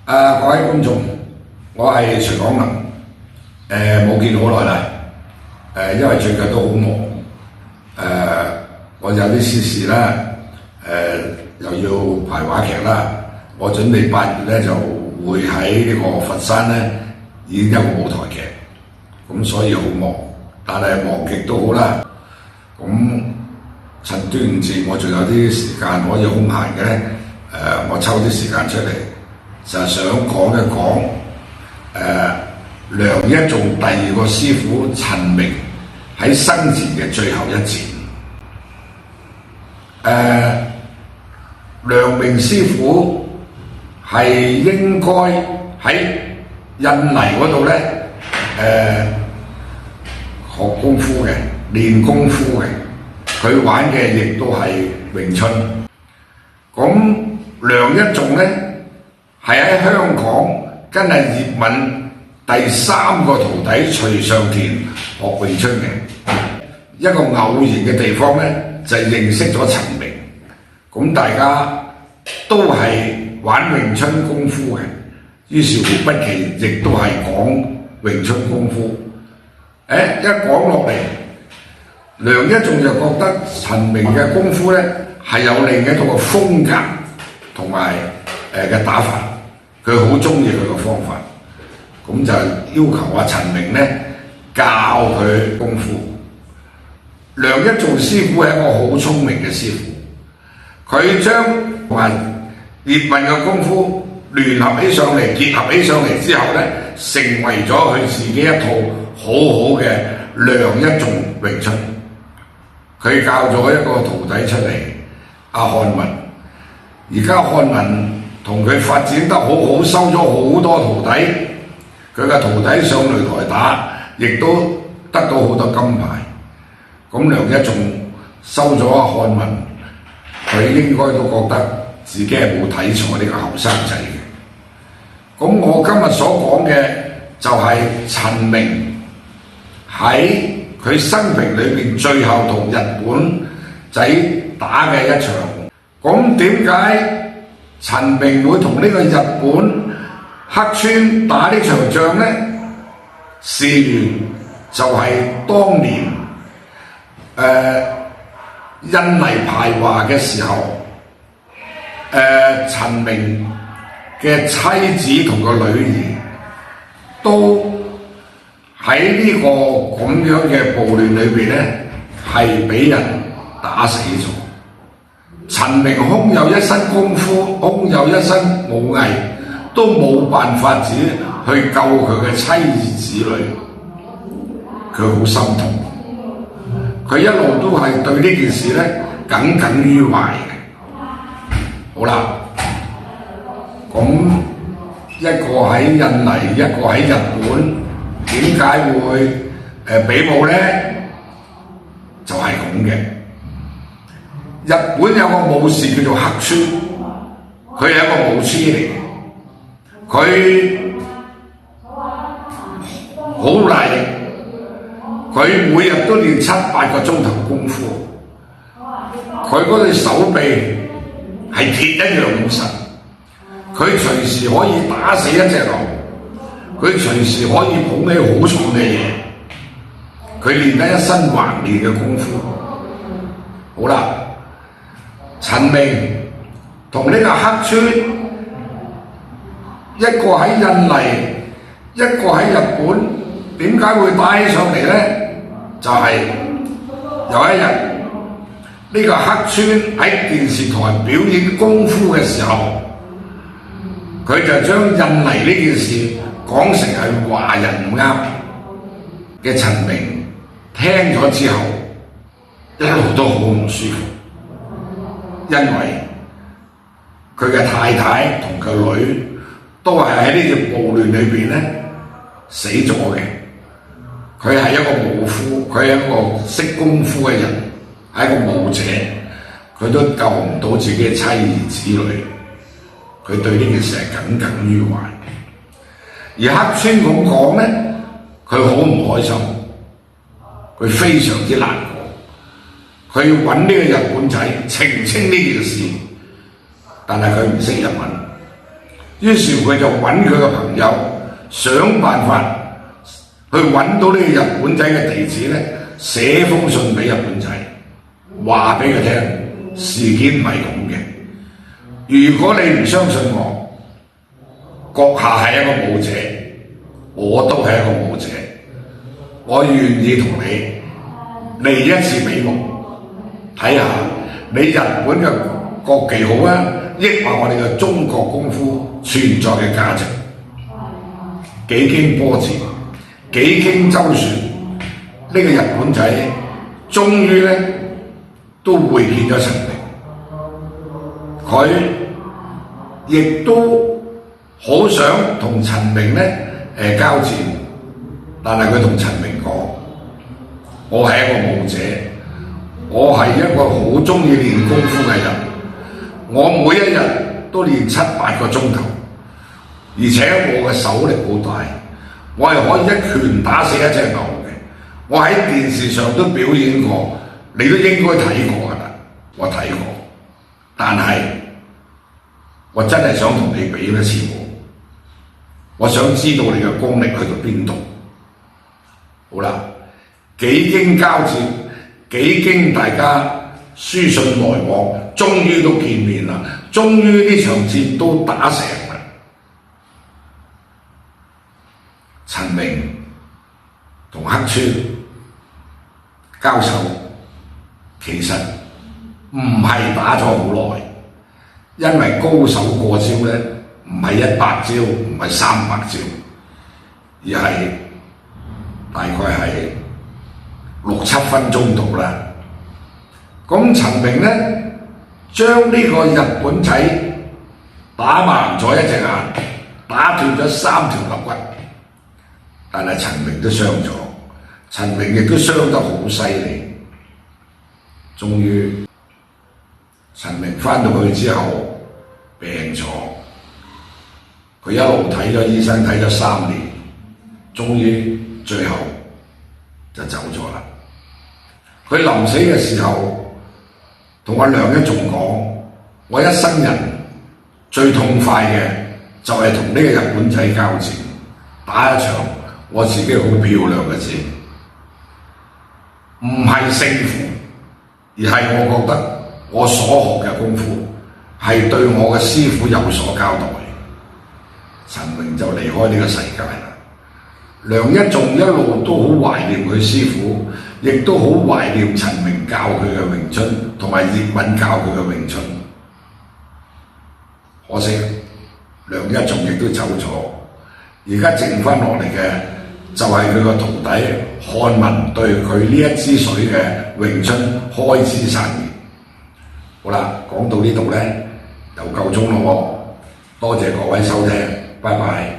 各位觀眾，我係徐廣能，冇見好耐啦，因為最近都好忙，我有啲私事啦，又要排話劇啦，我準備8月咧就會喺呢個佛山咧演一個舞台劇，咁所以好忙，但係忙極都好啦，咁趁端午節我仲有啲時間可以空閒嘅咧，我抽啲時間出嚟。就係想講一講梁一頌第二個師傅陳明喺生前嘅最後一戰。梁明師傅係應該喺印尼嗰度咧學功夫嘅，練功夫嘅，佢玩嘅亦都係詠春。咁梁一頌咧，係喺香港跟阿葉問第3個徒弟徐尚田學詠春嘅，一個偶然嘅地方咧就認識咗陳明，咁大家都係玩詠春功夫嘅，於是乎不期亦都係講詠春功夫。一講落嚟，梁一頌就覺得陳明嘅功夫咧係有另一個風格同埋嘅打法。佢好中意佢個方法，咁就要求阿陳明咧教佢功夫。梁一頌師傅係一個好聰明嘅師傅，佢將同埋葉問嘅功夫聯合起上嚟，結合起上嚟之後咧，成為咗佢自己一套好好嘅梁一頌詠春。佢教咗一個徒弟出嚟，阿漢文，而家漢文同佢發展得好好，收咗好多徒弟，佢嘅徒弟上擂台打，亦都得到好多金牌。咁梁一頌收咗阿漢文，佢應該都覺得自己係冇睇錯呢個後生仔嘅。咁我今日所講嘅就係陳明喺佢生平裏邊最後同日本仔打嘅一場。咁點解陳明會同呢個日本黑川打呢場仗呢？事緣就係當年印尼排華嘅時候，陳明嘅妻子同個女兒都喺呢個咁樣嘅暴亂裏邊咧，係俾人打死咗。陳明空有一身功夫，空有一身武藝，都冇辦法子去救佢嘅妻兒子女，佢好心痛。佢一路都係對呢件事咧耿耿於懷嘅。好啦，咁一個喺印尼，一個喺日本，點解會比武咧？就係咁嘅。日本有個武士叫做黑川，佢係一個武師嚟嘅，佢好大力，佢每日都練7、8個鐘頭功夫，佢嗰對手臂係鐵一樣咁實，佢隨時可以打死一隻牛，佢隨時可以捧起好重嘅嘢，佢練得一身橫練嘅功夫。好啦，陳明同呢個黑川，一個喺印尼，一個喺日本，點解會打起上嚟咧？就係有一日，呢個黑川喺電視台表演功夫嘅時候，佢就將印尼呢件事講成係華人唔啱嘅。陳明聽咗之後，一路都好唔舒服。因為佢嘅太太同佢女都係喺呢條暴亂裏邊咧死咗嘅。佢係一個武夫，佢係一個識功夫嘅人，係一個武者，佢都救唔到自己嘅妻兒子女，佢對呢件事係耿耿於懷。而黑川咁講咧，佢好唔開心，佢非常之難過。佢要揾呢個日本仔澄清呢件事，但係佢唔識日文，於是佢就揾佢嘅朋友，想辦法去揾到呢個日本仔嘅地址咧，寫封信俾日本仔，話俾佢聽事件唔係咁嘅。如果你唔相信我，閣下係一個武者，我都係一個武者，我願意同你嚟一次比武，睇下你日本嘅國技好啊，抑或我哋嘅中國功夫存在嘅價值。幾經波折，幾經周旋，呢個日本仔終於咧都會見咗陳明，佢亦都好想同陳明咧交戰，但係佢同陳明講：我係一個武者，我係一個好中意練功夫嘅人，我每一日都練7-8個鐘頭。而且我嘅手力好大，我係可以一拳打死一隻牛嘅。我喺電視上都表演過，你都應該睇過㗎啦。我睇過，但係我真係想同你比一次武，我想知道你嘅功力去到邊度。好啦，幾經交戰，幾經大家書信來往，終於都見面啦，終於呢場戰都打成啦。陳明同黑川交手，其實唔係打咗好耐，因為高手過招咧，唔係100招，唔係300招，而係大概係6-7分鐘度啦。咁陳明咧將呢個日本仔打盲咗一隻眼，打斷咗3條肋骨。但係陳明都傷咗，陳明亦都傷得好犀利。終於，陳明返到去之後病咗，佢一路睇咗醫生，睇咗3年，終於最後就走咗啦。佢臨死嘅時候，同阿梁一仲講：我一生人最痛快嘅就係同呢個日本仔交戰，打一場我自己好漂亮嘅戰，唔係勝負，而係我覺得我所學嘅功夫係對我嘅師傅有所交代。陳明就離開呢個世界啦。梁一仲一路都好懷念佢師傅，亦都好懷念陳明教佢嘅詠春，同埋葉問教佢嘅詠春。可惜梁一仲亦都走咗，而家剩翻落嚟嘅就係佢個徒弟漢文對佢呢一支水嘅詠春開枝散葉。好啦，講到呢度咧就夠鐘咯喎，多謝各位收聽，拜拜。